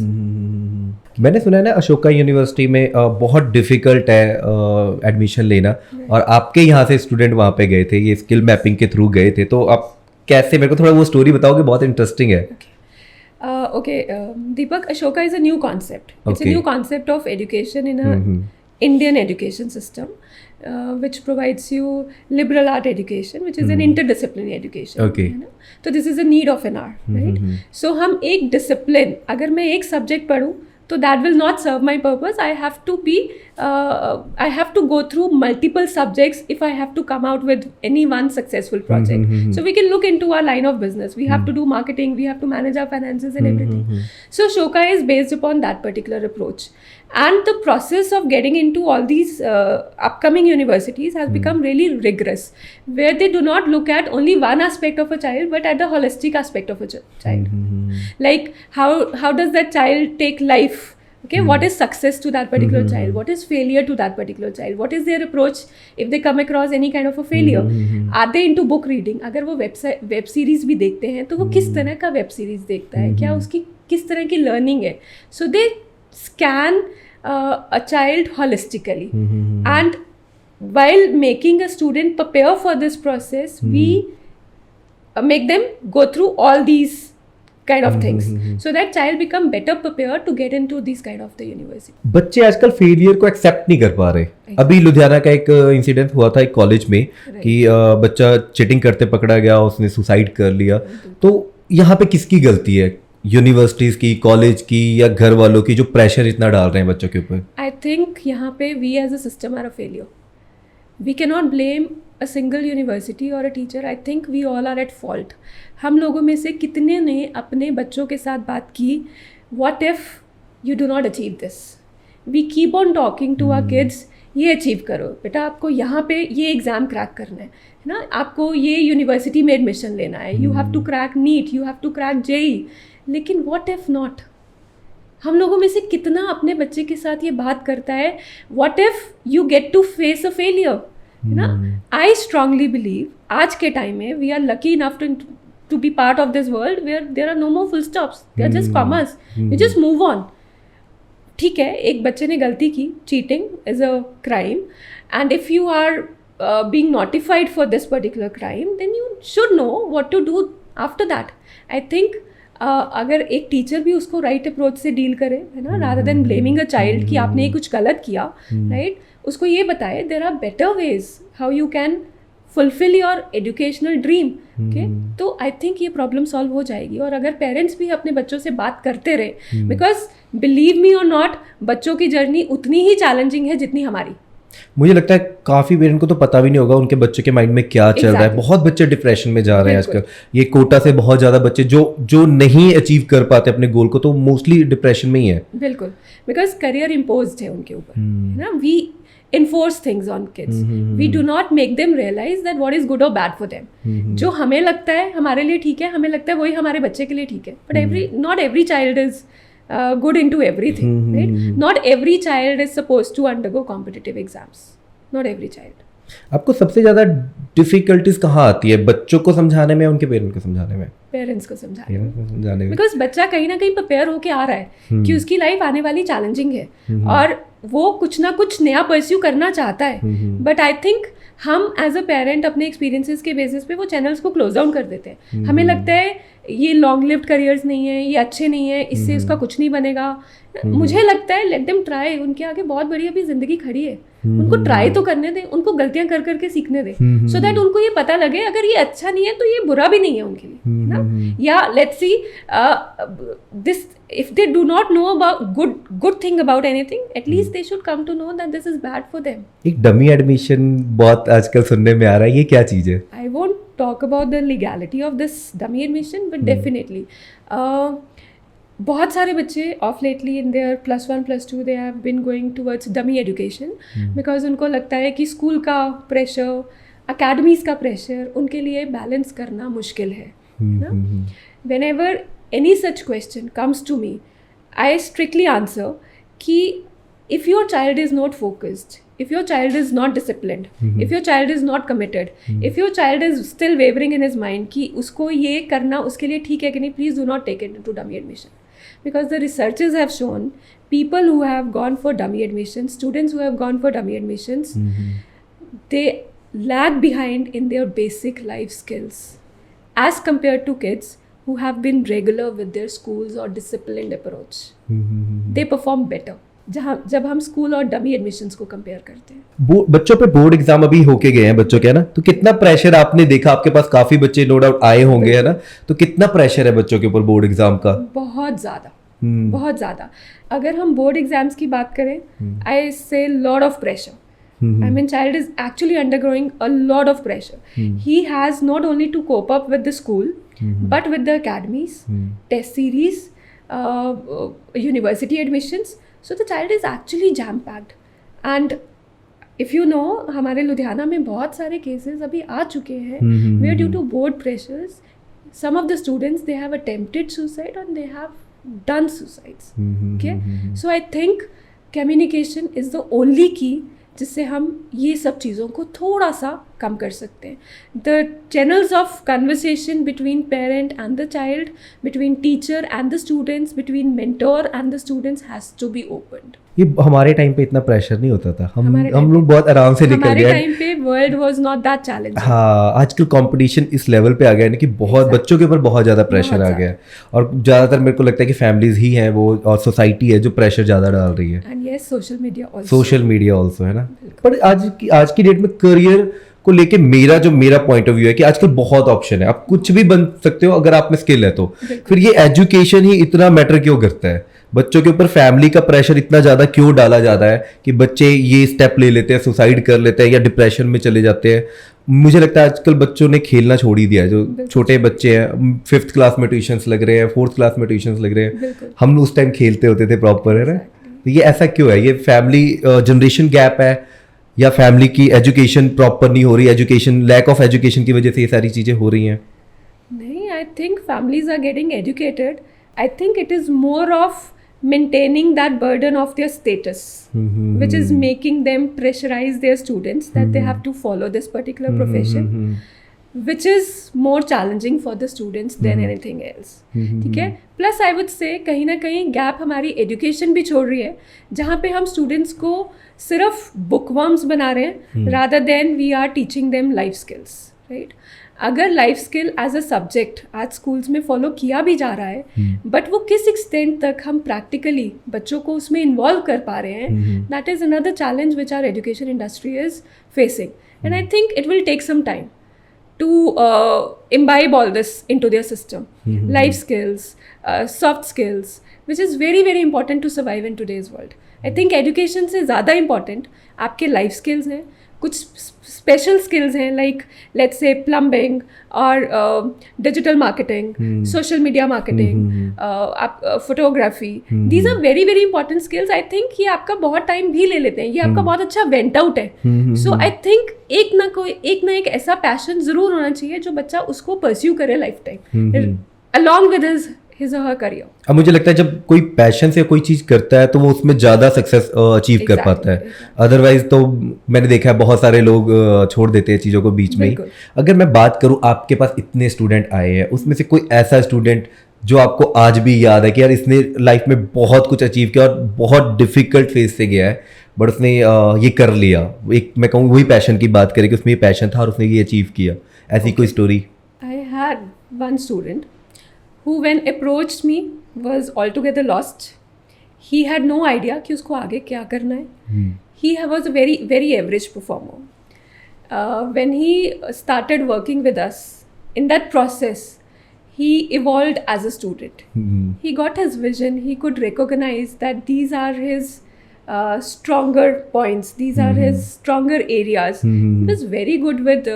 मैंने सुना है ना Ashoka university में बहुत difficult है admission लेना, और आपके यहाँ से स्टूडेंट वहाँ पे गए थे, ये स्किल मैपिंग के थ्रू गए थे. तो आप कैसे, मेरे को थोड़ा वो स्टोरी बताओगे, बहुत इंटरेस्टिंग है. Okay, Deepak, Ashoka is a new concept. It's a new concept of education in a Indian education system, which provides you liberal art education, which is an interdisciplinary education. Okay. So this is a need of an hour, right? So हम एक discipline, अगर मैं एक subject पढ़ूँ तो that will not serve my purpose. I have to go through multiple subjects if I have to come out with any one successful project. So we can look into our line of business. We have to do marketing, we have to manage our finances and everything. So Ashoka is based upon that particular approach. And the process of getting into all these upcoming universities has become really rigorous, where they do not look at only one aspect of a child, but at the holistic aspect of a child. Like how does that child take life? Okay, what is success to that particular child? What is failure to that particular child? What is their approach if they come across any kind of a failure? Are they into book reading? अगर वो web series भी देखते हैं तो वो किस तरह का वेब सीरीज देखता है, क्या उसकी किस तरह की लर्निंग है? So they scan a child holistically, and while making a student prepare for this process, we make them go through all these kind of things, so that child become better prepared to get into these kind of the university. बच्चे आजकल failure को accept नहीं कर पा रहे. अभी लुधियाना का एक इंसिडेंट हुआ था एक कॉलेज में कि बच्चा चीटिंग करते पकड़ा गया, उसने सुसाइड कर लिया. तो यहाँ पे किसकी गलती है? यूनिवर्सिटीज़ की, कॉलेज की, या घर वालों की जो प्रेशर इतना डाल रहे हैं बच्चों के ऊपर? आई थिंक यहाँ पे we as a system are a failure. We can not blame a single university और a teacher. I think we all are at fault. हम लोगों में से कितने ने अपने बच्चों के साथ बात की, what if you do not achieve this? We keep on talking to our kids, ये अचीव करो बेटा, आपको यहाँ पे ये एग्ज़ाम क्रैक करना है ना, आपको ये यूनिवर्सिटी में एडमिशन लेना है, you have to crack NEET, you have to crack JEE. लेकिन व्हाट इफ़ नॉट? हम लोगों में से कितना अपने बच्चे के साथ ये बात करता है, what if you get to face a failure, है ना? आई स्ट्रांगली बिलीव आज के टाइम में we are lucky enough to be part of this world where there are no more full stops, they are just commas, you just move on. ठीक है, एक बच्चे ने गलती की, cheating is a crime, and if you are being notified for this particular crime, then you should know what to do after that. I think अगर एक teacher भी उसको राइट अप्रोच से डील करे, है ना, rather than blaming a child कि आपने कुछ गलत किया, राइट, उसको ये बताए there are better ways how you can fulfill your educational dream. Okay, तो I think ये problem solve हो जाएगी. और अगर parents भी अपने बच्चों से बात करते रहे, because believe me or not, बच्चों की जर्नी उतनी ही challenging है जितनी हमारी. मुझे लगता है काफ़ी पेरेंट को तो पता भी नहीं होगा उनके बच्चों के माइंड में क्या चल रहा है. बहुत बच्चे डिप्रेशन में जा रहे हैं आजकल. ये कोटा से बहुत ज़्यादा बच्चे जो नहीं अचीव कर पाते अपने गोल को, तो मोस्टली डिप्रेशन में ही है. बिल्कुल, बिकॉज करियर इम्पोज्ड है उनके ऊपर, है ना. We enforce things on kids. We do not make them realize that what is good or bad for them. जो हमें लगता है हमारे लिए ठीक है, हमें लगता है वही हमारे बच्चे के लिए ठीक है. But not every child is good into everything, right? Not every child is supposed to undergo competitive exams. Not every child. आपको सबसे ज़्यादा डिफिकल्टीज कहाँ आती है, बच्चों को समझाने में, उनके पेरेंट्स को समझाने में? पेरेंट्स को समझाने में. बिकॉज बच्चा कहीं ना कहीं प्रिपेयर होके आ रहा है कि उसकी लाइफ आने वाली चैलेंजिंग है और वो कुछ ना कुछ नया परस्यू करना चाहता है. बट आई थिंक हम एज अ पेरेंट अपने एक्सपीरियंसेस के बेसिस पे वो चैनल्स को क्लोज डाउन कर देते हैं. हमें लगता है ये लॉन्ग लिव्ड करियर्स नहीं है, ये अच्छे नहीं है, इससे उसका कुछ नहीं बनेगा. मुझे लगता है लेट देम ट्राई. उनके आगे बहुत बड़ी अभी जिंदगी खड़ी है, उनको ट्राई तो करने दें, उनको गलतियां कर करके सीखने दें, सो दैट उनको ये पता लगे अगर ये अच्छा नहीं है तो ये बुरा भी नहीं है उनके लिए, ना. या let's see this, if they do not know about good thing about anything, at least they should come to know that this is bad for them. एक डमी एडमिशन बहुत आजकल सुनने में आ रहा है, ये क्या चीज़ है? I won't talk about the legality of this dummy admission, but definitely बहुत सारे बच्चे of lately in their +1 +2 they have been going towards dummy education because उनको लगता है कि स्कूल का प्रेशर, अकेडमीज़ का प्रेशर उनके लिए बैलेंस करना मुश्किल है. When ever any such question comes to me, I strictly answer कि if your child is not focused, if your child is not disciplined, if your child is not committed, if your child is still wavering in his mind कि उसको ये करना उसके लिए ठीक है कि नहीं, please do not take it into dummy admission. Because the researchers have shown people who have gone for dummy admissions, students who have gone for dummy admissions, they lag behind in their basic life skills as compared to kids who have been regular with their schools or disciplined approach. They perform better. जब हम school और dummy admissions को compare करते हैं. बच्चों पे board exam अभी होके गए हैं बच्चों के, है ना, तो कितना प्रेशर आपने देखा? आपके पास काफी बच्चे नो डाउट आए होंगे, है ना, तो कितना प्रेशर है बच्चों के ऊपर बोर्ड एग्जाम का? बहुत ज़्यादा, बहुत ज़्यादा. अगर हम बोर्ड एग्जाम्स की बात करें, आई से lot of pressure. I mean, child is actually undergoing a lot of pressure. He has not only to cope up with the school, but with the academies, test series, university admissions. So the child is actually jam-packed. And if you know, हमारे लुधियाना में बहुत सारे cases अभी आ चुके हैं where due to board pressures, some of the students, they have attempted suicide and they have done suicides. Okay? So I think communication is the only key जिससे हम ये सब चीज़ों को थोड़ा सा कम कर सकते हैं. The channels of conversation between parent and the child, between teacher and the students, between mentor and the students has to be opened. ये हमारे टाइम पे इतना प्रेशर नहीं होता था, हम लोग बहुत आराम से निकल गए. हमारे टाइम पे world was not that challenging. हाँ, आजकल कंपटीशन इस लेवल पे आ गया है कि बहुत बच्चों के ऊपर बहुत ज़्यादा प्रेशर आ गया है. और ज़्यादातर मेरे को लगता है कि फैमिलीज ही हैं वो, और सोसाइटी है जो प्रेशर ज़्यादा डाल रही है. And yes, social media also, है ना. पर आज की डेट में करियर को लेके मेरा पॉइंट ऑफ व्यू है कि आजकल बहुत ऑप्शन है, आप कुछ भी बन सकते हो अगर आप में स्किल है तो. फिर ये एजुकेशन ही इतना मैटर क्यों करता है? बच्चों के ऊपर फैमिली का प्रेशर इतना ज़्यादा क्यों डाला जाता है कि बच्चे ये स्टेप ले लेते हैं, सुसाइड कर लेते हैं या डिप्रेशन में चले जाते हैं? मुझे लगता है आजकल बच्चों ने खेलना छोड़ ही दिया है. जो छोटे बच्चे हैं, 5th क्लास में ट्यूशन्स लग रहे हैं, 4th क्लास में ट्यूशन्स लग रहे हैं. हम उस टाइम खेलते होते थे प्रॉपर, है ना. तो ये ऐसा क्यों है? ये फैमिली जनरेशन गैप है या फैमिली की एजुकेशन प्रॉपर नहीं हो रही, एजुकेशन, लैक ऑफ एजुकेशन की वजह से ये सारी चीज़ें हो रही हैं? नहीं, I think families are getting educated. I think it is more of maintaining that burden of their status, which is making them pressurize their students that they have to follow this particular profession, which is more challenging for the students than anything else. ठीक है. Plus I would say कहीं ना कहीं gap हमारी education भी छोड़ रही है, जहाँ पे हम स्टूडेंट्स को सिर्फ बुकवर्म्स बना रहे हैं rather than we are teaching them life skills, right? अगर life skill as a subject आज स्कूल्स में फॉलो किया भी जा रहा है, बट वो किस एक्सटेंट तक हम प्रैक्टिकली बच्चों को उसमें इन्वॉल्व कर पा रहे हैं, that is another challenge which our education industry is facing. And I think it will take some time to imbibe all this into their system. Life skills, soft skills, which is very very important to survive in today's world. I think education से ज़्यादा important आपके life skills हैं, कुछ special skills हैं like let's say plumbing और digital marketing, social media marketing, आप photography. These are very very important skills. I think ये आपका बहुत टाइम भी ले लेते हैं, ये आपका बहुत अच्छा वेंट आउट है. सो आई थिंक एक ना एक ऐसा पैशन ज़रूर होना चाहिए जो बच्चा उसको परस्यू करे life time along with his और हर करियर. अब मुझे लगता है जब कोई पैशन से कोई चीज़ करता है तो वो उसमें ज़्यादा सक्सेस अचीव कर पाता है. अदरवाइज तो मैंने देखा है बहुत सारे लोग छोड़ देते हैं चीज़ों को बीच में ही. अगर मैं बात करूँ, आपके पास इतने स्टूडेंट आए हैं, उसमें से कोई ऐसा स्टूडेंट जो आपको आज भी याद है कि यार इसने लाइफ में बहुत कुछ अचीव किया और बहुत डिफिकल्ट फेज से गया है, बट उसने ये कर लिया. एक मैं कहूँ वही पैशन की बात करें कि उसमें ये पैशन था और उसने ये अचीव किया, ऐसी कोई story? I had one student who when approached me was altogether lost. He had no idea कि उसको आगे क्या करना है. He was a very very average performer. When he started working with us, in that process, he evolved as a student. He got his vision. He could recognize that these are his stronger points. These are his stronger areas. He was very good with.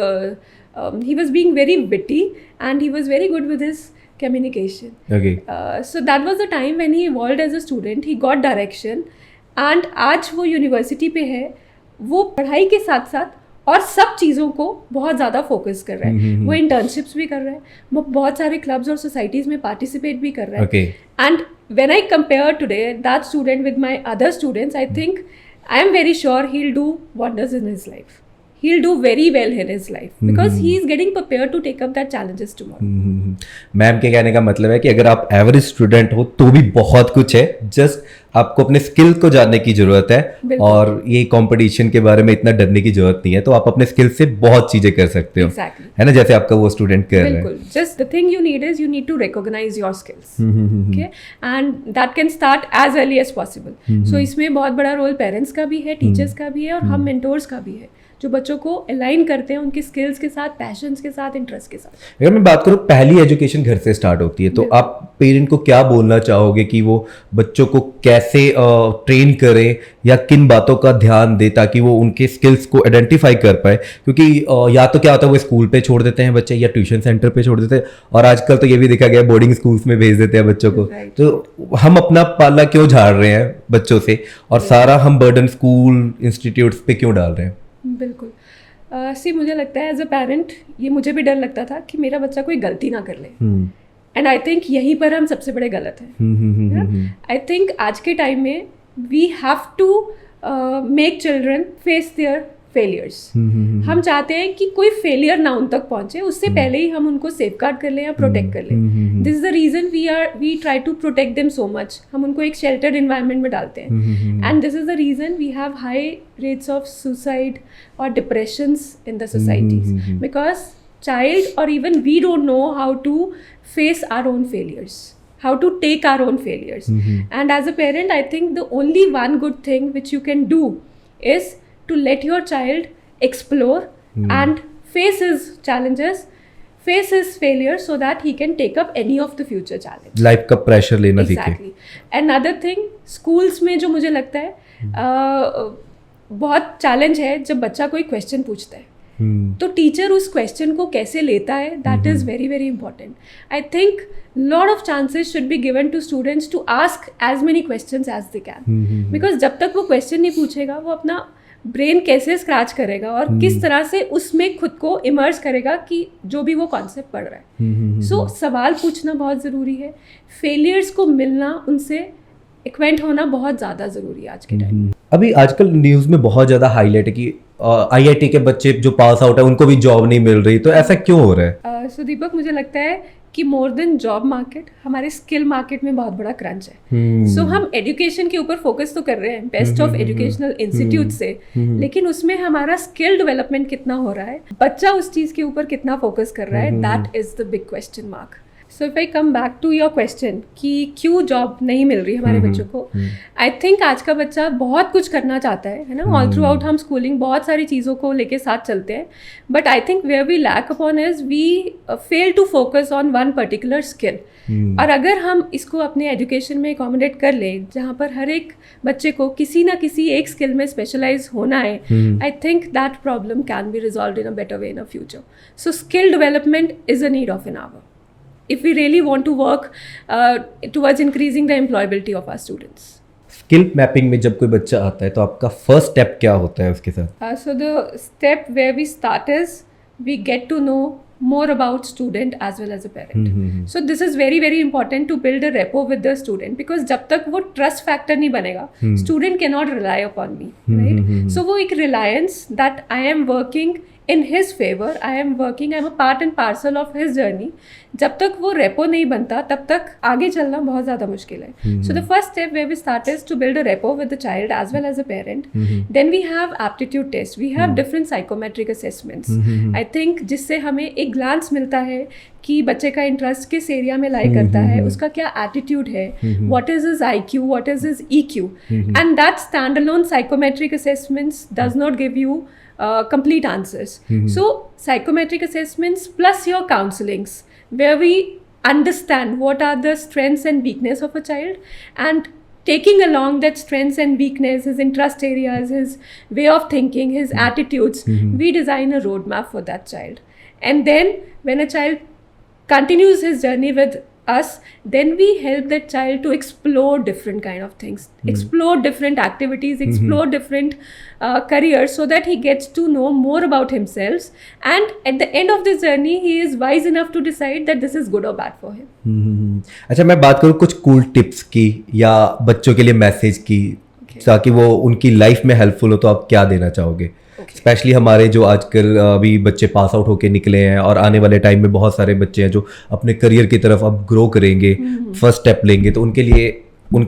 He was being very witty, and he was very good with his communication. Okay. So that was the time when he evolved as a student. He got direction, and आज वो university पे है. वो पढ़ाई के साथ साथ और सब चीज़ों को बहुत ज़्यादा फोकस कर रहा है. वो इंटर्नशिप्स भी कर रहा है, वो बहुत सारे क्लब्स और सोसाइटीज़ में पार्टिसिपेट भी कर रहा है. And when I compare today that student with my other students, I think I am very sure he will do wonders in his life. He'll do very well in his life because he is getting prepared to take up that challenges tomorrow. Ma'am के कहने का मतलब है कि अगर आप average student हो तो भी बहुत कुछ है, जस्ट आपको अपने स्किल को जानने की जरूरत है और ये कंपटीशन के बारे में इतना डरने की जरूरत नहीं है. तो आप अपने स्किल से बहुत चीजें कर सकते हो. Exactly. है ना, जैसे आपका वो स्टूडेंट कर रहा है. बिल्कुल. Just the thing you need is you need to recognize your skills. Okay, and that can start as early as possible. So इसमें बहुत बड़ा रोल पेरेंट्स का भी है, टीचर्स का भी है और हम मेंटोर्स का भी है, जो बच्चों को अलाइन करते हैं उनके स्किल्स के साथ, पैशंस के साथ, इंटरेस्ट के साथ. अगर मैं बात करूँ, पहली एजुकेशन घर से स्टार्ट होती है, तो आप पेरेंट को क्या बोलना चाहोगे कि वो बच्चों को कैसे ट्रेन करें या किन बातों का ध्यान दे ताकि वो उनके स्किल्स को आइडेंटिफाई कर पाए? क्योंकि या तो क्या होता है वो स्कूल पे छोड़ देते हैं बच्चे या ट्यूशन सेंटर पे छोड़ देते हैं, और आजकल तो ये भी देखा गया बोर्डिंग स्कूल्स में भेज देते हैं बच्चों को. तो हम अपना पाला क्यों झाड़ रहे हैं बच्चों से, और सारा हम बर्डन स्कूल इंस्टीट्यूट्स पे क्यों डाल रहे हैं? बिल्कुल. सी मुझे लगता है एज अ पेरेंट ये मुझे भी डर लगता था कि मेरा बच्चा कोई गलती ना कर ले. एंड आई थिंक यहीं पर हम सबसे बड़े गलत हैं. आई थिंक आज के टाइम में we have to make children face their failures. हम चाहते हैं कि कोई फेलियर ना उन तक पहुंचे, उससे पहले ही हम उनको सेफगार्ड कर लें या प्रोटेक्ट कर लें. This is the reason we try to protect them so much. हम उनको एक शेल्टर्ड एनवायरनमेंट में डालते हैं, and this is the reason we have high rates of suicide और depressions in the societies, because child or even we don't know how to face our own failures, how to take our own failures. And as a parent, I think the only one good thing which you can do is to let your child explore and face his challenges, face his failures, so that he can take up any of the future challenge. Life का pressure लेना सीखे. Exactly. Another thing, schools में जो मुझे लगता है बहुत challenge है जब बच्चा कोई क्वेश्चन पूछता है, तो टीचर उस क्वेश्चन को कैसे लेता है, that is very very important. I think lot of chances should be given to students to ask as many questions as they can, because जब तक वो क्वेश्चन नहीं पूछेगा वो अपना ब्रेन कैसे स्क्रैच करेगा और किस तरह से उसमें खुद को इमर्स करेगा कि जो भी वो कॉन्सेप्ट पढ़ रहा है. सो सवाल पूछना बहुत ज़रूरी है. फेलियर्स को मिलना, उनसे एक्वेंट होना बहुत ज़्यादा ज़रूरी है आज के टाइम में. अभी आजकल न्यूज़ में बहुत ज़्यादा हाईलाइट है कि IIT के बच्चे जो पास आउट है उनको भी जॉब नहीं मिल रही, तो ऐसा क्यों हो रहा है? सो दीपक, मुझे लगता है कि मोर देन जॉब मार्केट हमारे स्किल मार्केट में बहुत बड़ा क्रंच है. सो हम एजुकेशन के ऊपर फोकस तो कर रहे हैं बेस्ट ऑफ एजुकेशनल इंस्टीट्यूट से, लेकिन उसमें हमारा स्किल डेवलपमेंट कितना हो रहा है, बच्चा उस चीज़ के ऊपर कितना फोकस कर रहा है, that is the big question mark. So if I come back to your question कि क्यों जॉब नहीं मिल रही हमारे बच्चों को, आई थिंक आज का बच्चा बहुत कुछ करना चाहता है ना. ऑल थ्रू आउट हम स्कूलिंग बहुत सारी चीज़ों को लेके साथ चलते हैं, but I think where we lack upon is we fail to focus on one particular skill. और अगर हम इसको अपने एजुकेशन में अकोमोडेट कर लें जहाँ पर हर एक बच्चे को किसी ना किसी एक स्किल में स्पेशलाइज होना है, I think that problem can be resolve in a better way in a future. So skill development is a need of an hour if we really want to work towards increasing the employability of our students. Skill mapping में जब कोई बच्चा आता है तो आपका first step क्या होता है उसके साथ? So the step where we start is we get to know more about student as well as a parent. So this is very very important to build a rapport with the student, because जब तक वो trust factor नहीं बनेगा, student cannot rely upon me, right? So वो एक reliance that I am working in his favor, I am working, I am a part and parcel of his journey. जब तक वो रेपो नहीं बनता तब तक आगे चलना बहुत ज़्यादा मुश्किल है. So the first step where we start is to build a rapport with the child as well as a parent. Then we have aptitude tests, we have different psychometric assessments. I think जिससे हमें एक glance मिलता है कि बच्चे का interest किस area में लाई करता है, उसका क्या एटीट्यूड है, what is his IQ, what is his EQ. And that standalone psychometric assessments does not give you complete answers. So psychometric assessments plus your counselings, where we understand what are the strengths and weakness of a child, and taking along that strengths and weakness, his interest areas, his way of thinking, his attitudes, we design a roadmap for that child. And then when a child continues his journey with us, then we help that child to explore different kind of things, explore different activities, explore different careers, so that he gets to know more about himself, and at the end of this journey he is wise enough to decide that this is good or bad for him. अच्छा, मैं बात करूँ कुछ cool tips की या बच्चों के लिए मैसेज की, ताकि वो उनकी लाइफ में हेल्पफुल हो, तो आप क्या देना चाहोगे? स्पेशली हमारे जो आजकल अभी बच्चे पास आउट होके निकले हैं और आने वाले टाइम में बहुत सारे बच्चे हैं जो अपने करियर की तरफ अब ग्रो करेंगे, फर्स्ट स्टेप लेंगे, तो उनके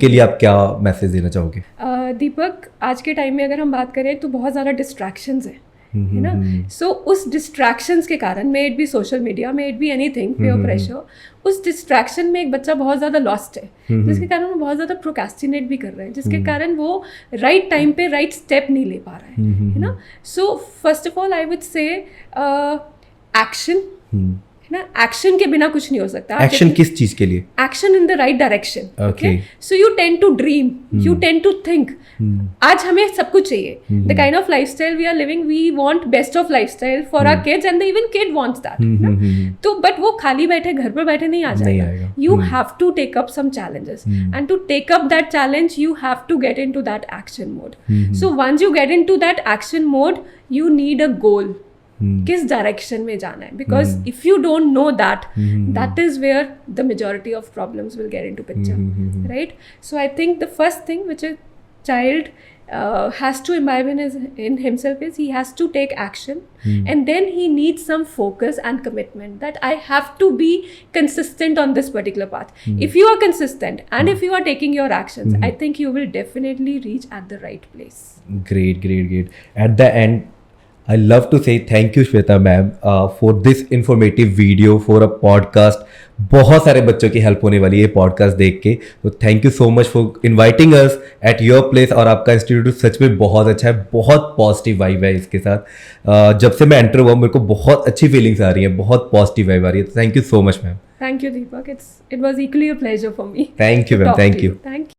लिए आप क्या मैसेज देना चाहोगे? दीपक, आज के टाइम में अगर हम बात करें तो बहुत ज़्यादा डिस्ट्रैक्शंस है ना. सो उस डिस्ट्रैक्शंस के कारण, may it be social media, may it be anything, peer pressure, उस डिस्ट्रैक्शन में एक बच्चा बहुत ज़्यादा लॉस्ट है, जिसके कारण वो बहुत ज़्यादा प्रोक्रेस्टिनेट भी कर रहा है, जिसके कारण वो राइट टाइम पे राइट स्टेप नहीं ले पा रहा है ना. So first of all I would say action, ना, एक्शन के बिना कुछ नहीं हो सकता. एक्शन किस चीज के लिए? Action in the right direction. Okay, so you tend to dream, you tend to think. आज हमें सब कुछ चाहिए, the kind of lifestyle we are living, we want best of lifestyle for our kids, and even kid wants that. तो but वो खाली बैठे घर पर बैठे नहीं आ जाएगा. You have to take up some challenges, and to take up that challenge you have to get into that action mode. So once you get into that action mode, you need a goal, किस direction में जाना है, because if you don't know that, that is where the majority of problems will get into picture, right. So I think the first thing which a child has to imbibe in himself is he has to take action, and then he needs some focus and commitment that I have to be consistent on this particular path. If you are consistent and if you are taking your actions, I think you will definitely reach at the right place. Great. At the end, I love to say thank you Shweta ma'am for this informative video, for a podcast. बहुत सारे बच्चों की help होने वाली है podcast देख के, तो thank you so much for inviting us at your place. और आपका इंस्टीट्यूट सच में बहुत अच्छा है, बहुत पॉजिटिव वाइब है इसके साथ. जब से मैं एंटर हुआ मेरे को बहुत अच्छी फीलिंग्स आ रही हैं, बहुत पॉजिटिव वाइब आ रही है. Thank you so much ma'am. Thank you, Deepak. It was equally a pleasure for me. Thank you, ma'am. Thank you. Thank you.